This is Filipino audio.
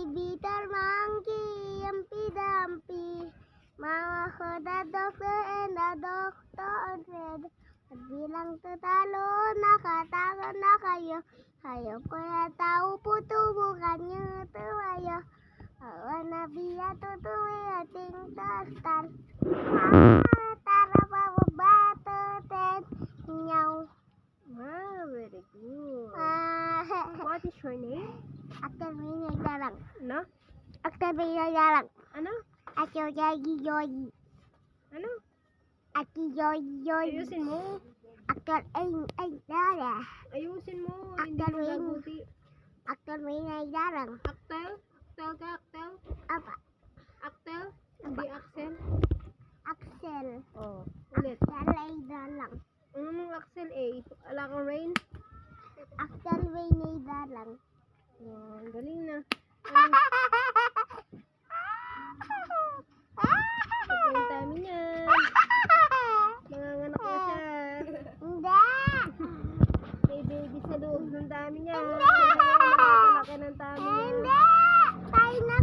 Peter Monkey, Humpty Dumpty. Mama heard the doctor and the doctor said, bilang tetalo, nakatago na kayo. Hayop ko na tao, puto bukannya tuwayo. Awan na biya tutuwi ating tastan. Tara pa bubatoten. Nyaw. Wow, very good. What is your name? Aktor Mina Jarang. Ano? Aktor Mina Jarang. Ano? Aktor Yogi Yogi. Ano? Aktor Yogi Yogi. Ayusin mo. Aktor ay Dara. Ayusin mo. Hindi Aktor mo Wayne. gaguti. Aktor Mina Jarang. Actel? Actel ka, Actel? Apa? Actel? Hindi Axel? Axel. Oh, ulit. Aktor ay Jarang. Anong Axel A? Wala kang rain? Aktor Mina Jarang. Oh, ang galing na. Ang dami niyan. Manganganak na siya. Hindi. May baby sa loob. Ang dami niya. Hindi. Laki ng tummy niya. Hindi. Tayo na